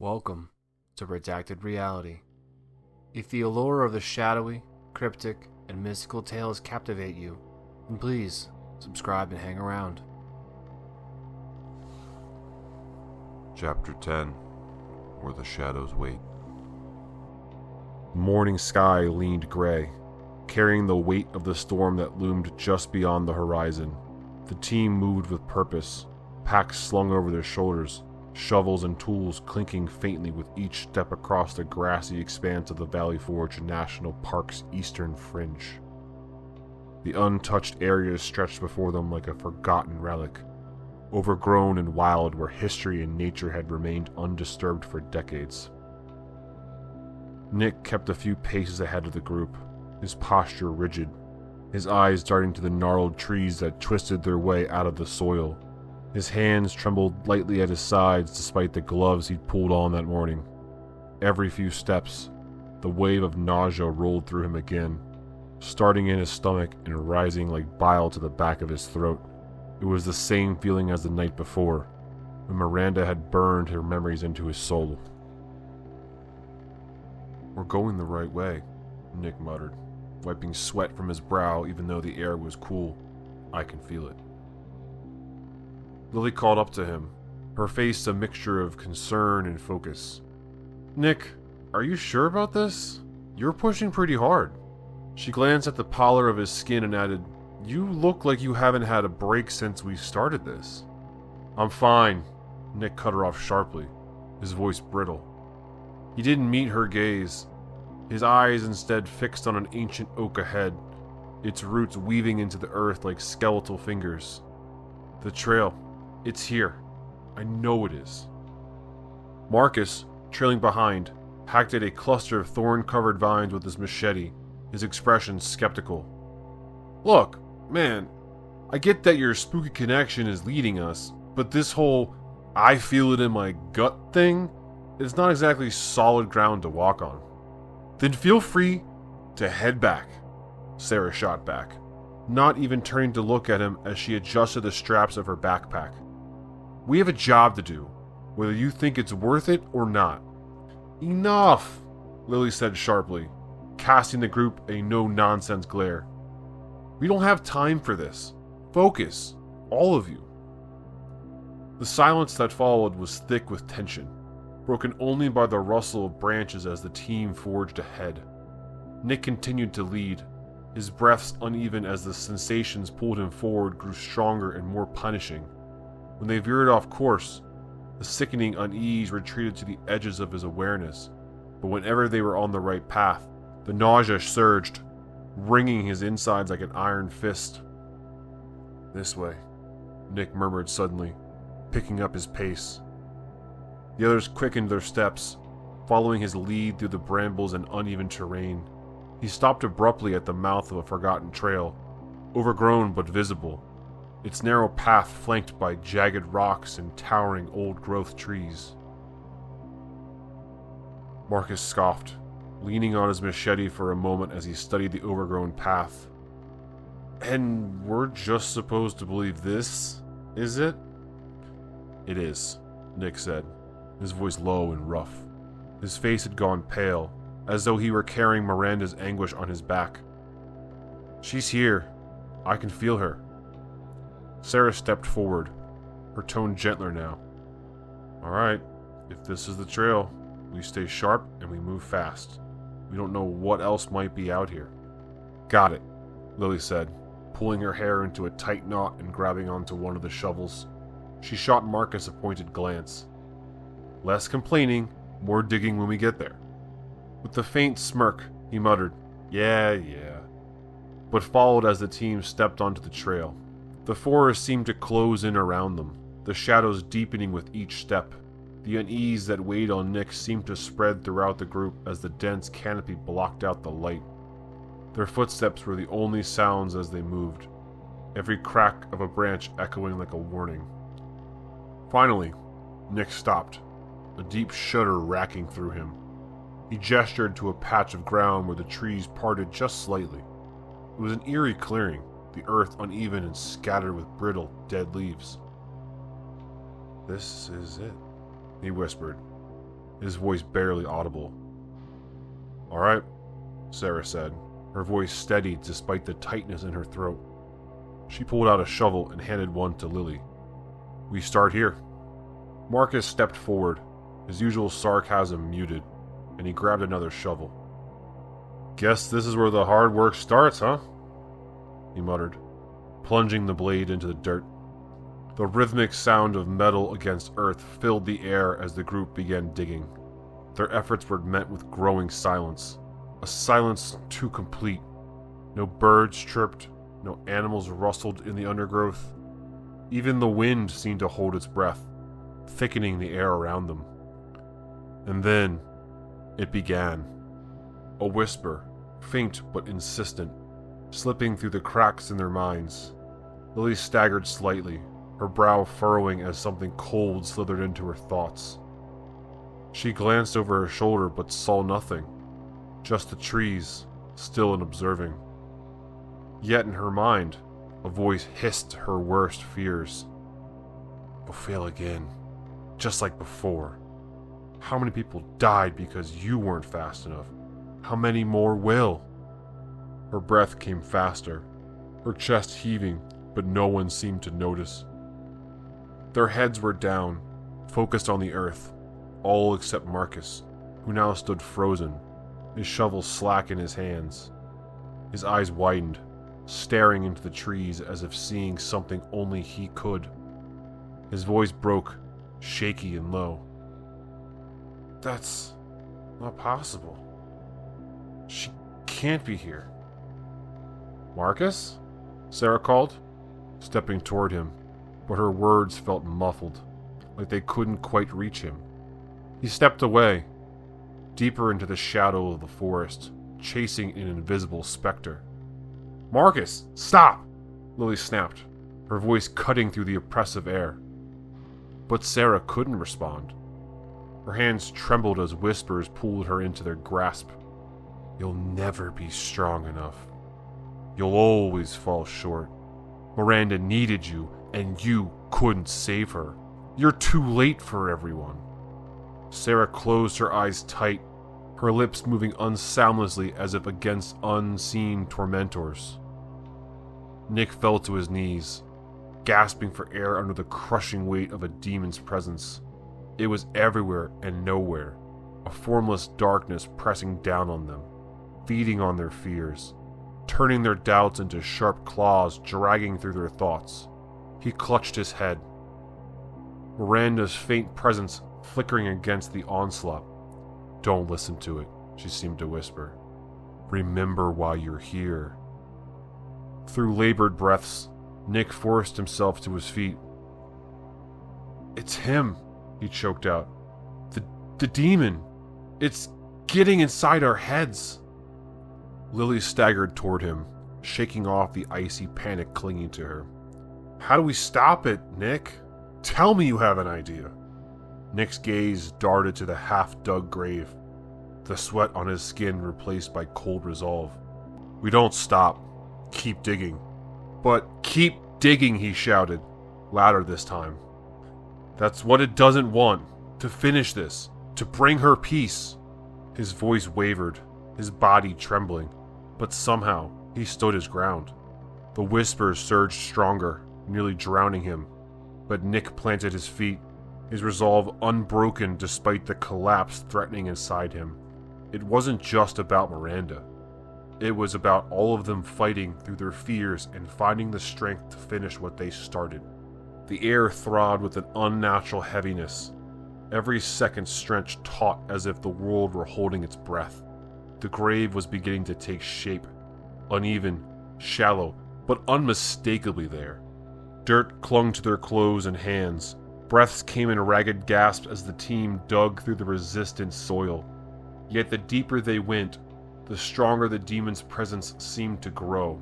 Welcome to Redacted Reality. If the allure of the shadowy, cryptic, and mystical tales captivate you, then please subscribe and hang around. Chapter 10, Where the Shadows Wait. The morning sky leaned gray, carrying the weight of the storm that loomed just beyond the horizon. The team moved with purpose, packs slung over their shoulders, shovels and tools clinking faintly with each step across the grassy expanse of the Valley Forge National Park's eastern fringe. The untouched areas stretched before them like a forgotten relic, overgrown and wild where history and nature had remained undisturbed for decades. Nick kept a few paces ahead of the group, his posture rigid, his eyes darting to the gnarled trees that twisted their way out of the soil. His hands trembled lightly at his sides despite the gloves he'd pulled on that morning. Every few steps, the wave of nausea rolled through him again, starting in his stomach and rising like bile to the back of his throat. It was the same feeling as the night before, when Miranda had burned her memories into his soul. "We're going the right way," Nick muttered, wiping sweat from his brow even though the air was cool. "I can feel it." Lily called up to him, her face a mixture of concern and focus. "Nick, are you sure about this? You're pushing pretty hard." She glanced at the pallor of his skin and added, "You look like you haven't had a break since we started this." "I'm fine," Nick cut her off sharply, his voice brittle. He didn't meet her gaze, his eyes instead fixed on an ancient oak ahead, its roots weaving into the earth like skeletal fingers. "The trail. It's here. I know it is." Marcus, trailing behind, hacked at a cluster of thorn-covered vines with his machete, his expression skeptical. "Look, man, I get that your spooky connection is leading us, but this whole I feel it in my gut thing is not exactly solid ground to walk on." "Then feel free to head back," Sarah shot back, not even turning to look at him as she adjusted the straps of her backpack. "We have a job to do, whether you think it's worth it or not." "Enough," Lily said sharply, casting the group a no-nonsense glare. "We don't have time for this. Focus, all of you." The silence that followed was thick with tension, broken only by the rustle of branches as the team forged ahead. Nick continued to lead, his breaths uneven as the sensations pulled him forward grew stronger and more punishing. When they veered off course, the sickening unease retreated to the edges of his awareness, but whenever they were on the right path, the nausea surged, wringing his insides like an iron fist. "This way," Nick murmured suddenly, picking up his pace. The others quickened their steps, following his lead through the brambles and uneven terrain. He stopped abruptly at the mouth of a forgotten trail, overgrown but visible, its narrow path flanked by jagged rocks and towering old-growth trees. Marcus scoffed, leaning on his machete for a moment as he studied the overgrown path. "And we're just supposed to believe this, is it?" "It is," Nick said, his voice low and rough. His face had gone pale, as though he were carrying Miranda's anguish on his back. "She's here. I can feel her." Sarah stepped forward, her tone gentler now. "All right, if this is the trail, we stay sharp and we move fast. We don't know what else might be out here." "Got it," Lily said, pulling her hair into a tight knot and grabbing onto one of the shovels. She shot Marcus a pointed glance. "Less complaining, more digging when we get there." With a faint smirk, he muttered, Yeah, but followed as the team stepped onto the trail. The forest seemed to close in around them, the shadows deepening with each step. The unease that weighed on Nick seemed to spread throughout the group as the dense canopy blocked out the light. Their footsteps were the only sounds as they moved, every crack of a branch echoing like a warning. Finally, Nick stopped, a deep shudder racking through him. He gestured to a patch of ground where the trees parted just slightly. It was an eerie clearing, the earth uneven and scattered with brittle, dead leaves. "This is it," he whispered, his voice barely audible. "All right," Sarah said, her voice steady despite the tightness in her throat. She pulled out a shovel and handed one to Lily. "We start here." Marcus stepped forward, his usual sarcasm muted, and he grabbed another shovel. "Guess this is where the hard work starts, huh?" he muttered, plunging the blade into the dirt. The rhythmic sound of metal against earth filled the air as the group began digging. Their efforts were met with growing silence, a silence too complete. No birds chirped, no animals rustled in the undergrowth. Even the wind seemed to hold its breath, thickening the air around them. And then, it began. A whisper, faint but insistent, slipping through the cracks in their minds. Lily staggered slightly, her brow furrowing as something cold slithered into her thoughts. She glanced over her shoulder but saw nothing, just the trees, still and observing. Yet in her mind, a voice hissed her worst fears. "You'll fail again, just like before. How many people died because you weren't fast enough? How many more will?" Her breath came faster, her chest heaving, but no one seemed to notice. Their heads were down, focused on the earth, all except Marcus, who now stood frozen, his shovel slack in his hands. His eyes widened, staring into the trees as if seeing something only he could. His voice broke, shaky and low. "That's not possible. She can't be here." "Marcus?" Sarah called, stepping toward him, but her words felt muffled, like they couldn't quite reach him. He stepped away, deeper into the shadow of the forest, chasing an invisible specter. "Marcus, stop!" Lily snapped, her voice cutting through the oppressive air. But Sarah couldn't respond. Her hands trembled as whispers pulled her into their grasp. "You'll never be strong enough. You'll always fall short. Miranda needed you, and you couldn't save her. You're too late for everyone." Sarah closed her eyes tight, her lips moving unsoundlessly as if against unseen tormentors. Nick fell to his knees, gasping for air under the crushing weight of a demon's presence. It was everywhere and nowhere, a formless darkness pressing down on them, feeding on their fears, turning their doubts into sharp claws dragging through their thoughts. He clutched his head, Miranda's faint presence flickering against the onslaught. "Don't listen to it," she seemed to whisper. "Remember why you're here." Through labored breaths, Nick forced himself to his feet. "It's him," he choked out. The demon. It's getting inside our heads." Lily staggered toward him, shaking off the icy panic clinging to her. "How do we stop it, Nick? Tell me you have an idea." Nick's gaze darted to the half-dug grave, the sweat on his skin replaced by cold resolve. "We don't stop. Keep digging." "But keep digging," he shouted, louder this time. "That's what it doesn't want. To finish this. To bring her peace." His voice wavered, his body trembling, but somehow he stood his ground. The whispers surged stronger, nearly drowning him, but Nick planted his feet, his resolve unbroken despite the collapse threatening inside him. It wasn't just about Miranda. It was about all of them fighting through their fears and finding the strength to finish what they started. The air throbbed with an unnatural heaviness, every second stretched taut as if the world were holding its breath. The grave was beginning to take shape, uneven, shallow, but unmistakably there. Dirt clung to their clothes and hands. Breaths came in ragged gasps as the team dug through the resistant soil. Yet the deeper they went, the stronger the demon's presence seemed to grow,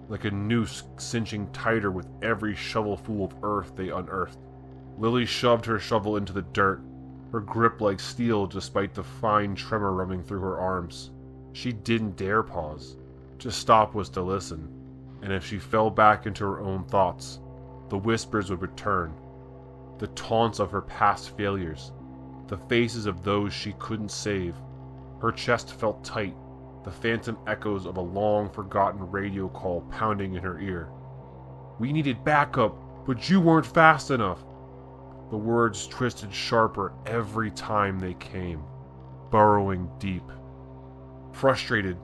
like a noose cinching tighter with every shovelful of earth they unearthed. Lily shoved her shovel into the dirt, her grip like steel despite the fine tremor running through her arms. She didn't dare pause. To stop was to listen, and if she fell back into her own thoughts, the whispers would return. The taunts of her past failures, the faces of those she couldn't save. Her chest felt tight, the phantom echoes of a long-forgotten radio call pounding in her ear. "We needed backup, but you weren't fast enough." The words twisted sharper every time they came, burrowing deep. Frustrated,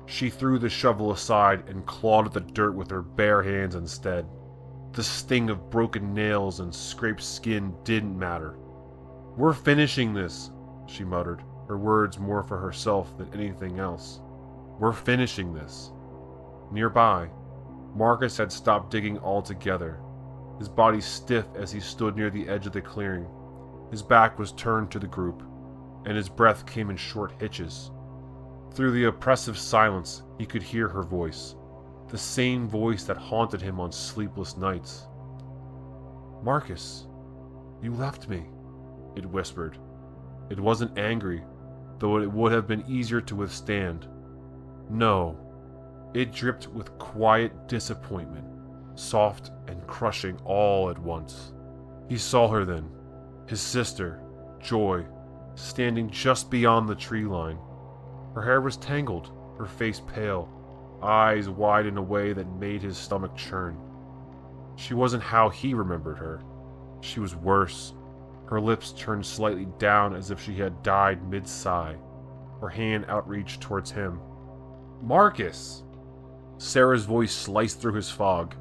she threw the shovel aside and clawed at the dirt with her bare hands instead. The sting of broken nails and scraped skin didn't matter. "We're finishing this," she muttered, her words more for herself than anything else. "We're finishing this." Nearby, Marcus had stopped digging altogether, his body stiff as he stood near the edge of the clearing. His back was turned to the group, and his breath came in short hitches. Through the oppressive silence, he could hear her voice, the same voice that haunted him on sleepless nights. "Marcus, you left me," it whispered. It wasn't angry, though it would have been easier to withstand. No, it dripped with quiet disappointment, soft and crushing all at once. He saw her then, his sister, Joy, standing just beyond the tree line. Her hair was tangled, her face pale, eyes wide in a way that made his stomach churn. She wasn't how he remembered her. She was worse. Her lips turned slightly down as if she had died mid-sigh, her hand outreached towards him. "Marcus!" Sarah's voice sliced through his fog.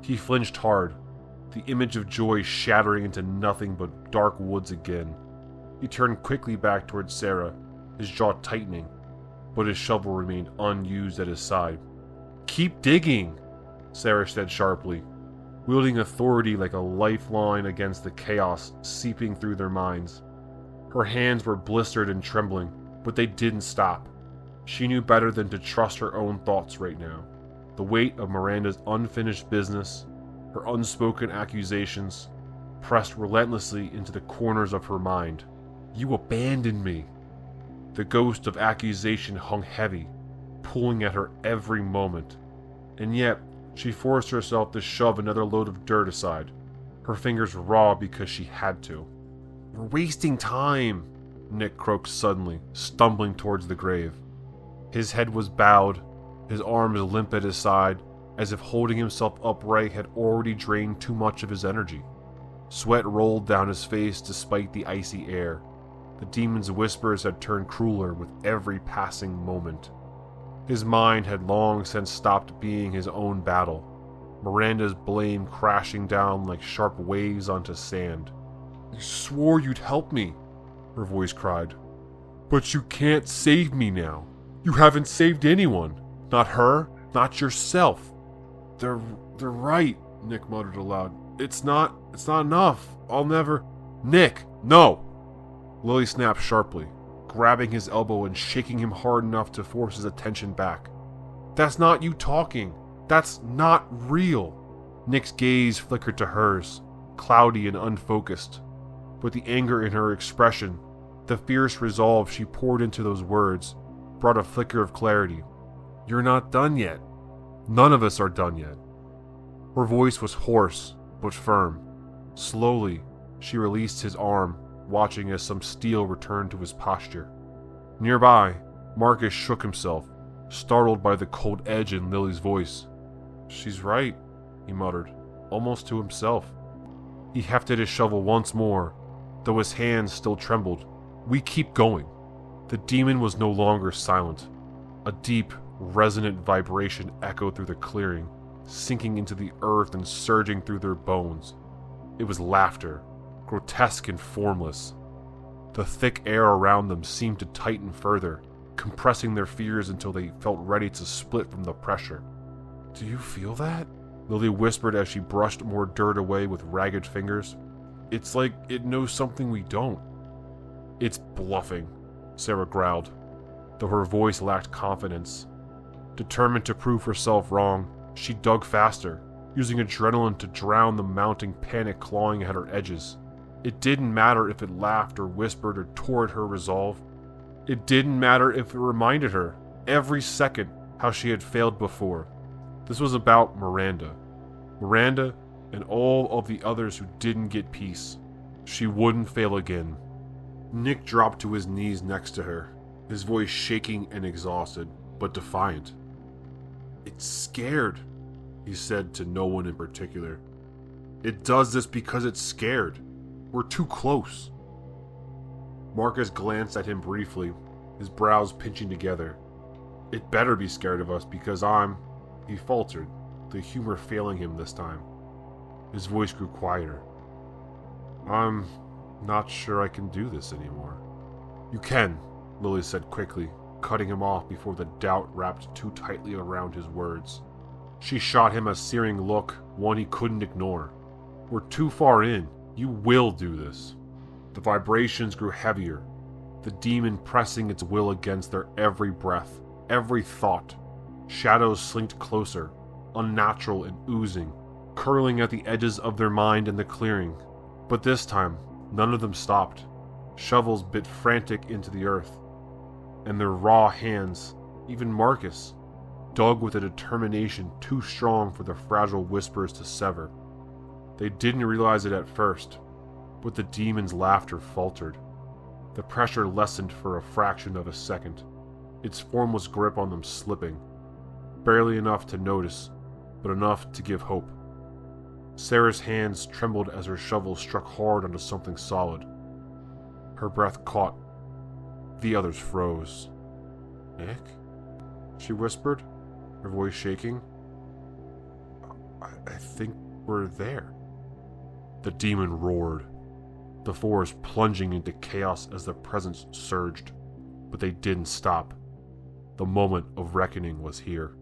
He flinched hard, the image of Joy shattering into nothing but dark woods again. He turned quickly back towards Sarah, his jaw tightening, but his shovel remained unused at his side. "Keep digging," Sarah said sharply, wielding authority like a lifeline against the chaos seeping through their minds. Her hands were blistered and trembling, but they didn't stop. She knew better than to trust her own thoughts right now. The weight of Miranda's unfinished business, her unspoken accusations, pressed relentlessly into the corners of her mind. "You abandoned me." The ghost of accusation hung heavy, pulling at her every moment. And yet, she forced herself to shove another load of dirt aside, her fingers raw because she had to. "We're wasting time," Nick croaked suddenly, stumbling towards the grave. His head was bowed, his arms limp at his side, as if holding himself upright had already drained too much of his energy. Sweat rolled down his face despite the icy air. The demon's whispers had turned crueler with every passing moment. His mind had long since stopped being his own battle, Miranda's blame crashing down like sharp waves onto sand. "You swore you'd help me," her voice cried. "But you can't save me now. You haven't saved anyone. Not her, not yourself." They're right," Nick muttered aloud. It's not enough. I'll never..." "Nick, no!" Lily snapped sharply, grabbing his elbow and shaking him hard enough to force his attention back. "That's not you talking. That's not real." Nick's gaze flickered to hers, cloudy and unfocused. But the anger in her expression, the fierce resolve she poured into those words, brought a flicker of clarity. "You're not done yet. None of us are done yet." Her voice was hoarse, but firm. Slowly, she released his arm, watching as some steel returned to his posture. Nearby, Marcus shook himself, startled by the cold edge in Lily's voice. "She's right," he muttered, almost to himself. He hefted his shovel once more, though his hands still trembled. "We keep going." The demon was no longer silent. A deep, resonant vibration echoed through the clearing, sinking into the earth and surging through their bones. It was laughter, grotesque and formless. The thick air around them seemed to tighten further, compressing their fears until they felt ready to split from the pressure. "Do you feel that?" Lily whispered as she brushed more dirt away with ragged fingers. "It's like it knows something we don't." "It's bluffing," Sarah growled, though her voice lacked confidence. Determined to prove herself wrong, she dug faster, using adrenaline to drown the mounting panic clawing at her edges. It didn't matter if it laughed or whispered or tore at her resolve. It didn't matter if it reminded her, every second, how she had failed before. This was about Miranda. Miranda and all of the others who didn't get peace. She wouldn't fail again. Nick dropped to his knees next to her, his voice shaking and exhausted, but defiant. "It's scared," he said to no one in particular. "It does this because it's scared. We're too close." Marcus glanced at him briefly, his brows pinching together. "It better be scared of us because he faltered, the humor failing him this time. His voice grew quieter. "I'm not sure I can do this anymore." "You can," Lily said quickly, cutting him off before the doubt wrapped too tightly around his words. She shot him a searing look, one he couldn't ignore. "We're too far in. You will do this." The vibrations grew heavier, the demon pressing its will against their every breath, every thought. Shadows slinked closer, unnatural and oozing, curling at the edges of their mind in the clearing. But this time, none of them stopped. Shovels bit frantic into the earth, and their raw hands, even Marcus, dug with a determination too strong for the fragile whispers to sever. They didn't realize it at first, but the demon's laughter faltered. The pressure lessened for a fraction of a second, its formless grip on them slipping. Barely enough to notice, but enough to give hope. Sarah's hands trembled as her shovel struck hard onto something solid. Her breath caught. The others froze. "Nick?" she whispered, her voice shaking. I think we're there." The demon roared, the forest plunging into chaos as the presence surged. But they didn't stop. The moment of reckoning was here.